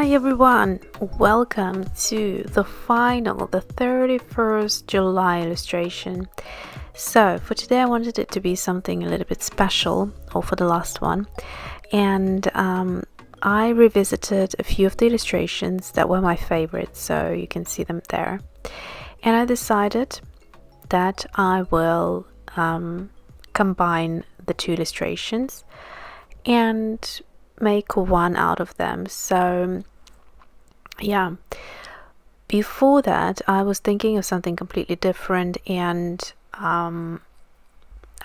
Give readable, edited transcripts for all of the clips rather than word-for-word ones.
Hi everyone, welcome to the 31st July illustration. So for today I wanted it to be something a little bit special, or for the last one, and I revisited a few of the illustrations that were my favorites, so you can see them there. And I decided that I will combine the two illustrations and make one out of them. So yeah, before that I was thinking of something completely different, and I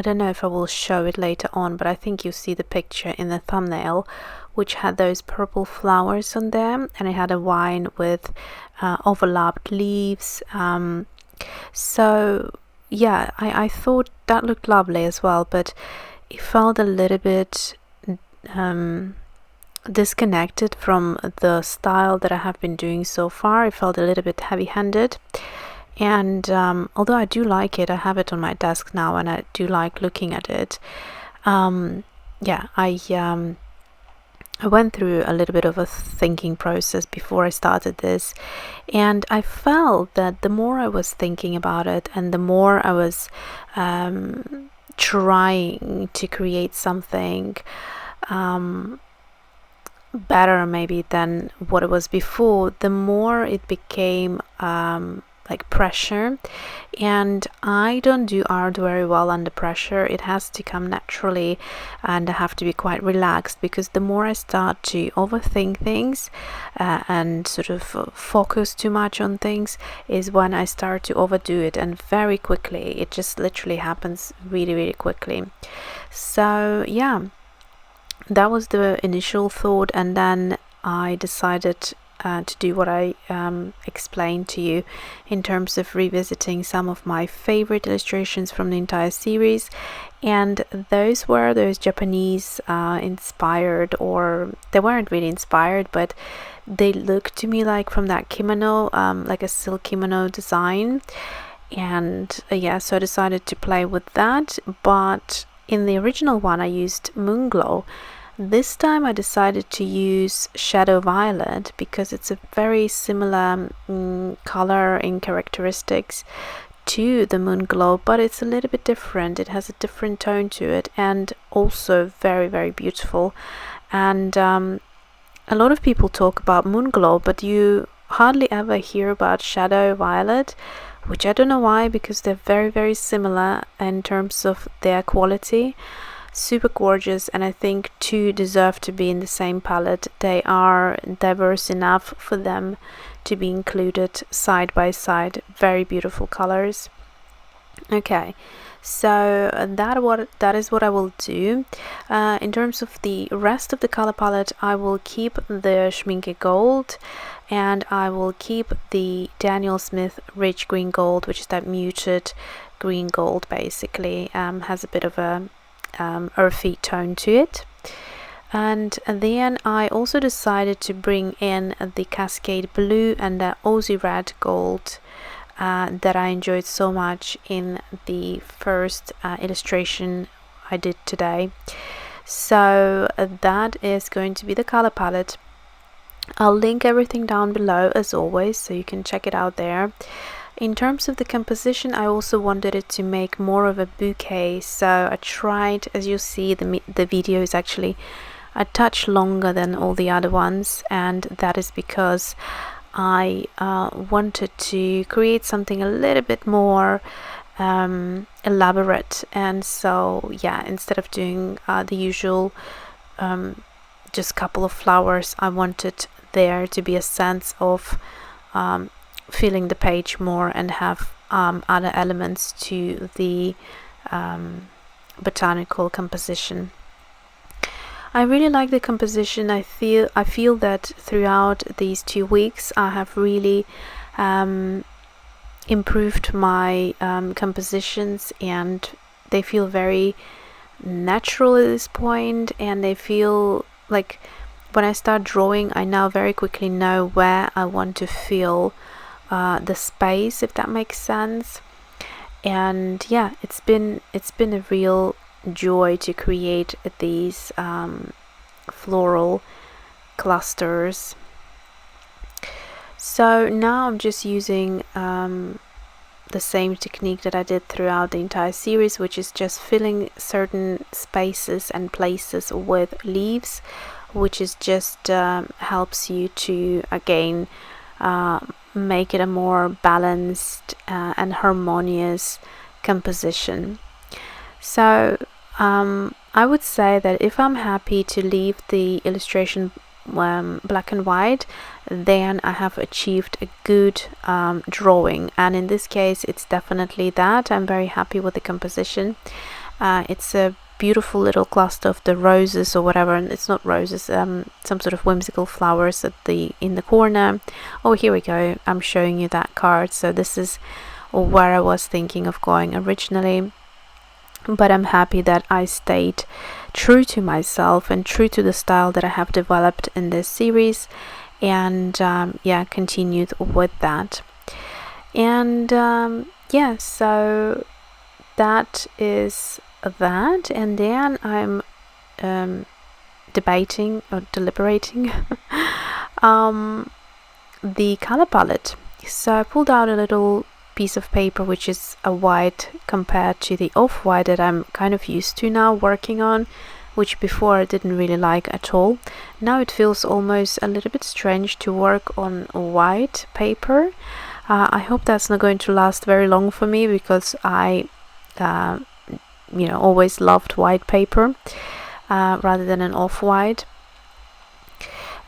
don't know if I will show it later on, but I think you'll see the picture in the thumbnail, which had those purple flowers on them, and it had a vine with overlapped leaves. So yeah, I thought that looked lovely as well, but it felt a little bit disconnected from the style that I have been doing so far. It felt a little bit heavy-handed, and although I do like it, I have it on my desk now and I do like looking at it. Yeah, I went through a little bit of a thinking process before I started this, and I felt that the more I was thinking about it and the more I was trying to create something better maybe than what it was before, the more it became like pressure, and I don't do art very well under pressure. It has to come naturally, and I have to be quite relaxed, because the more I start to overthink things and sort of focus too much on things is when I start to overdo it, and very quickly it just literally happens really quickly. So yeah, that was the initial thought, and then I decided to do what I explained to you in terms of revisiting some of my favorite illustrations from the entire series, and those were those Japanese inspired, or they weren't really inspired, but they looked to me like from that kimono, like a silk kimono design, and yeah, so I decided to play with that. But in the original one I used Moon Glow. This time I decided to use Shadow Violet because it's a very similar color in characteristics to the Moon Glow, but it's a little bit different. It has a different tone to it, and also very beautiful. And a lot of people talk about Moon Glow, but you hardly ever hear about Shadow Violet, which I don't know why, because they're very similar in terms of their quality. Super gorgeous, and I think two deserve to be in the same palette. They are diverse enough for them to be included side by side. Very beautiful colors. Okay, so that is what I will do. In terms of the rest of the color palette, I will keep the Schmincke Gold, and I will keep the Daniel Smith Rich Green Gold, which is that muted green gold, basically. Has a bit of a earthy tone to it. And then I also decided to bring in the Cascade Blue and the Aussie Red Gold that I enjoyed so much in the first illustration I did today. So that is going to be the color palette. I'll link everything down below as always, so you can check it out there. In terms of the composition, I also wanted it to make more of a bouquet, so I tried, as you see, the video is actually a touch longer than all the other ones, and that is because I wanted to create something a little bit more elaborate. And so yeah, instead of doing the usual just couple of flowers, I wanted there to be a sense of filling the page more and have other elements to the botanical composition. I really like the composition. I feel that throughout these 2 weeks I have really improved my compositions, and they feel very natural at this point, and they feel like when I start drawing I now very quickly know where I want to fill the space, if that makes sense. And yeah, it's been a real joy to create these floral clusters So now I'm just using the same technique that I did throughout the entire series, which is just filling certain spaces and places with leaves, which is just helps you to again make it a more balanced and harmonious composition. So I would say that if I'm happy to leave the illustration black and white, then I have achieved a good drawing, and in this case it's definitely that. I'm very happy with the composition. It's a beautiful little cluster of the roses or whatever, and it's not roses, some sort of whimsical flowers in the corner. Oh, here we go, I'm showing you that card. So this is where I was thinking of going originally, but I'm happy that I stayed true to myself and true to the style that I have developed in this series, and yeah, continued with that. And yeah, so that is that. And then I'm deliberating the color palette. So I pulled out a little piece of paper which is a white compared to the off-white that I'm kind of used to now working on, which before I didn't really like at all. Now it feels almost a little bit strange to work on white paper. I hope that's not going to last very long for me, because I you know, always loved white paper rather than an off-white.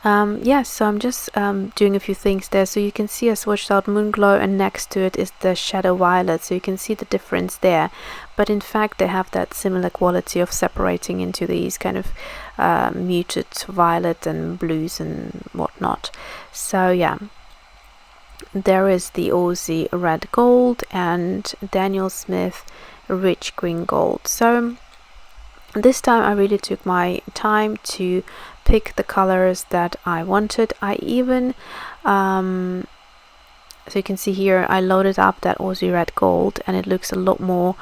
Yeah, so I'm just doing a few things there. So you can see I swatched out Moonglow, and next to it is the Shadow Violet, so you can see the difference there. But in fact they have that similar quality of separating into these kind of muted violet and blues and whatnot. So yeah, there is the Aussie Red Gold and Daniel Smith Rich Green Gold. So this time I really took my time to pick the colors that I wanted. I even so you can see here I loaded up that Aussie Red Gold, and it looks a lot more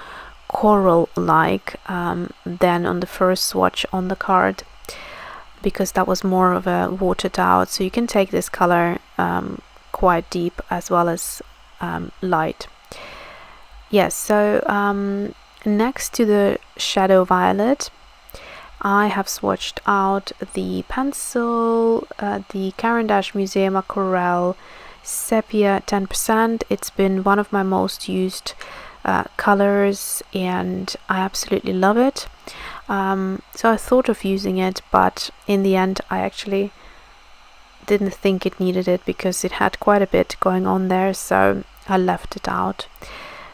coral like than on the first swatch on the card, because that was more of a watered out. So you can take this color quite deep as well as light. Yes, so next to the Shadow Violet I have swatched out the pencil, the Caran d'Ache Museum Aquarelle Sepia 10%. It's been one of my most used colors, and I absolutely love it. So I thought of using it, but in the end I actually didn't think it needed it, because it had quite a bit going on there, so I left it out.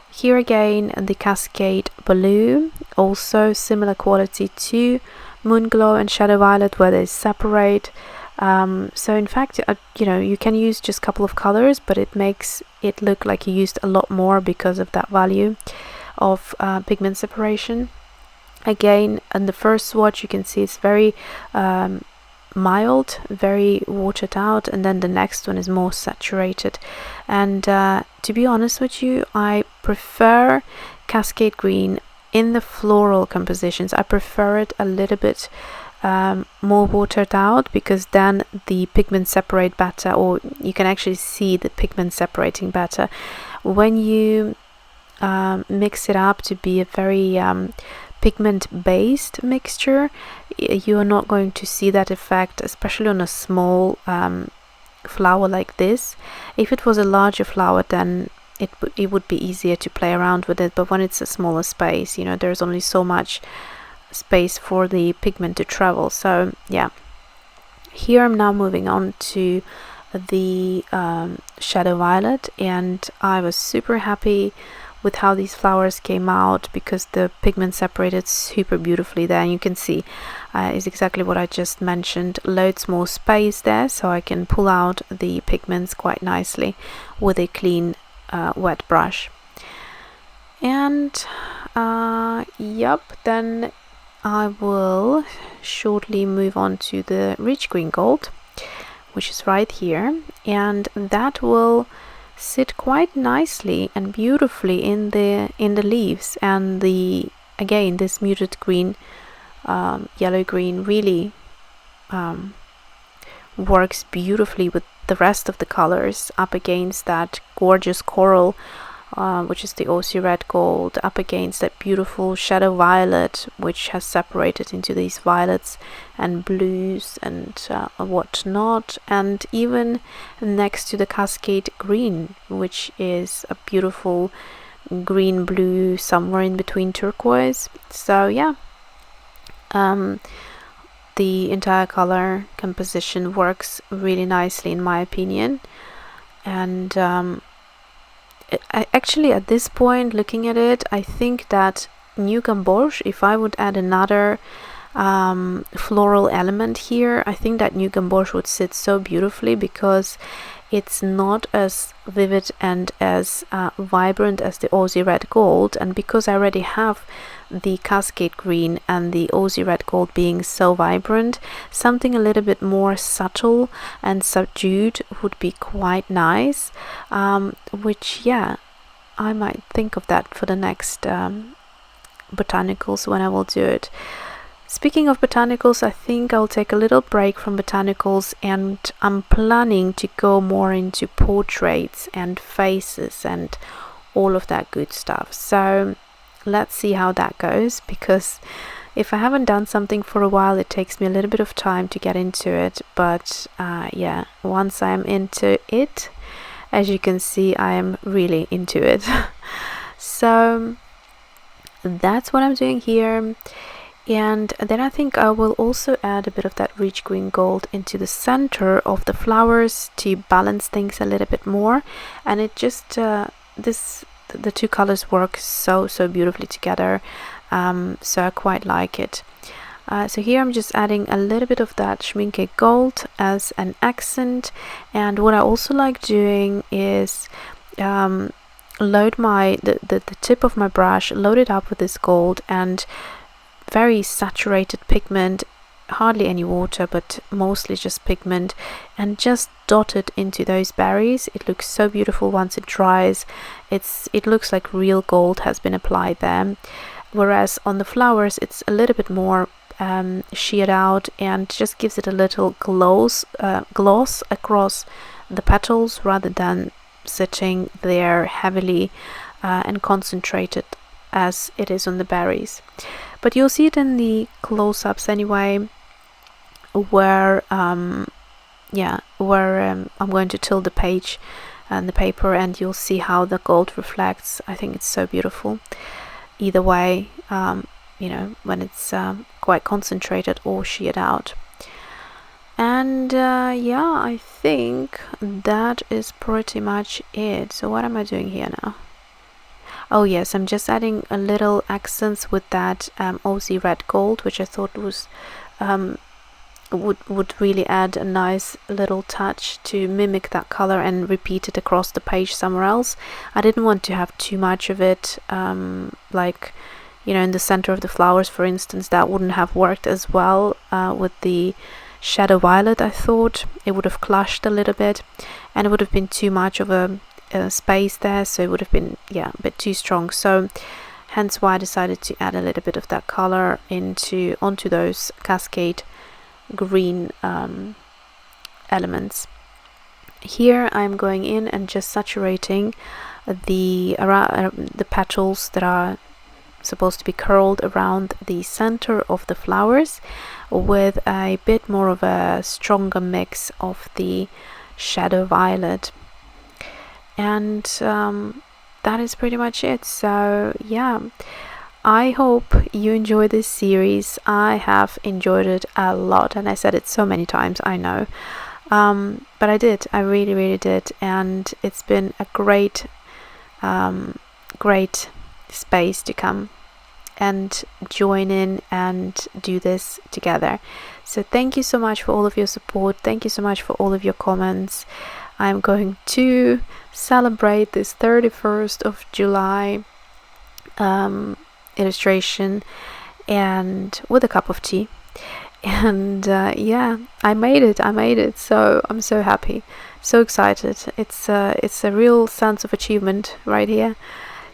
Here again the Cascade Blue, also similar quality to Moonglow and Shadow Violet, where they separate. So in fact you know, you can use just a couple of colors, but it makes it look like you used a lot more because of that value of pigment separation. Again, in the first swatch you can see it's very mild, very watered out, and then the next one is more saturated. And to be honest with you, I prefer Cascade Green in the floral compositions. I prefer it a little bit more watered out, because then the pigments separate better, or you can actually see the pigment separating better. When you mix it up to be a very pigment based mixture, you are not going to see that effect, especially on a small flower like this. If it was a larger flower, then it would be easier to play around with it, but when it's a smaller space, you know, there's only so much space for the pigment to travel. So yeah, here I'm now moving on to the Shadow Violet, and I was super happy with how these flowers came out, because the pigment separated super beautifully there, and you can see is exactly what I just mentioned. Loads more space there, so I can pull out the pigments quite nicely with a clean wet brush. And yep, then I will shortly move on to the Rich Green Gold, which is right here, and that will sit quite nicely and beautifully in the leaves. And the again, this muted green, yellow green, really works beautifully with the rest of the colors up against that gorgeous coral, which is the Aussie red gold, up against that beautiful shadow violet, which has separated into these violets and blues and whatnot, and even next to the Cascade green, which is a beautiful green blue somewhere in between turquoise. So yeah, the entire color composition works really nicely in my opinion. And actually at this point, looking at it, I think that New Gamboge, if I would add another floral element here, I think that New Gamboge would sit so beautifully, because it's not as vivid and as vibrant as the Aussie red gold, and because I already have the Cascade green and the Aussie red gold being so vibrant, something a little bit more subtle and subdued would be quite nice, which yeah, I might think of that for the next botanicals when I will do it. Speaking of botanicals, I think I'll take a little break from botanicals, and I'm planning to go more into portraits and faces and all of that good stuff. So let's see how that goes, because if I haven't done something for a while, it takes me a little bit of time to get into it. But yeah, once I'm into it, as you can see, I am really into it. So that's what I'm doing here. And then I think I will also add a bit of that rich green gold into the center of the flowers to balance things a little bit more. And it just the two colors work so beautifully together, so I quite like it. So here I'm just adding a little bit of that Schmincke gold as an accent. And what I also like doing is load the tip of my brush, load it up with this gold and very saturated pigment, hardly any water but mostly just pigment, and just dot it into those berries. It looks so beautiful once it dries. It looks like real gold has been applied there, whereas on the flowers it's a little bit more sheared out and just gives it a little gloss across the petals, rather than sitting there heavily and concentrated as it is on the berries. But you'll see it in the close-ups anyway, where I'm going to tilt the page and the paper, and you'll see how the gold reflects. I think it's so beautiful either way, you know, when it's quite concentrated or sheared out. And yeah, I think that is pretty much it. So what am I doing here now? Oh yes, I'm just adding a little accents with that Aussie red gold, which I thought was would really add a nice little touch to mimic that color and repeat it across the page somewhere else. I didn't want to have too much of it, like, you know, in the center of the flowers, for instance. That wouldn't have worked as well with the shadow violet. I thought it would have clashed a little bit, and it would have been too much of a space there, so it would have been, yeah, a bit too strong. So hence why I decided to add a little bit of that color onto those Cascade green elements. Here I'm going in and just saturating the petals that are supposed to be curled around the center of the flowers with a bit more of a stronger mix of the shadow violet. And that is pretty much it. So yeah, I hope you enjoy this series. I have enjoyed it a lot, and I said it so many times, I know, but I did. I really did, and it's been a great space to come and join in and do this together. So thank you so much for all of your support. Thank you so much for all of your comments. I'm going to celebrate this 31st of July illustration and with a cup of tea, and yeah, I made it, so I'm so happy, so excited. It's a real sense of achievement right here.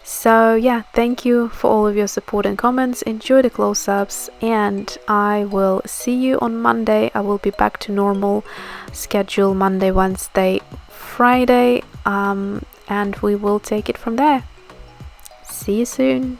So yeah, thank you for all of your support and comments. Enjoy the close-ups, and I will see you on Monday. I will be back to normal schedule, Monday, Wednesday, Friday, and we will take it from there. See you soon.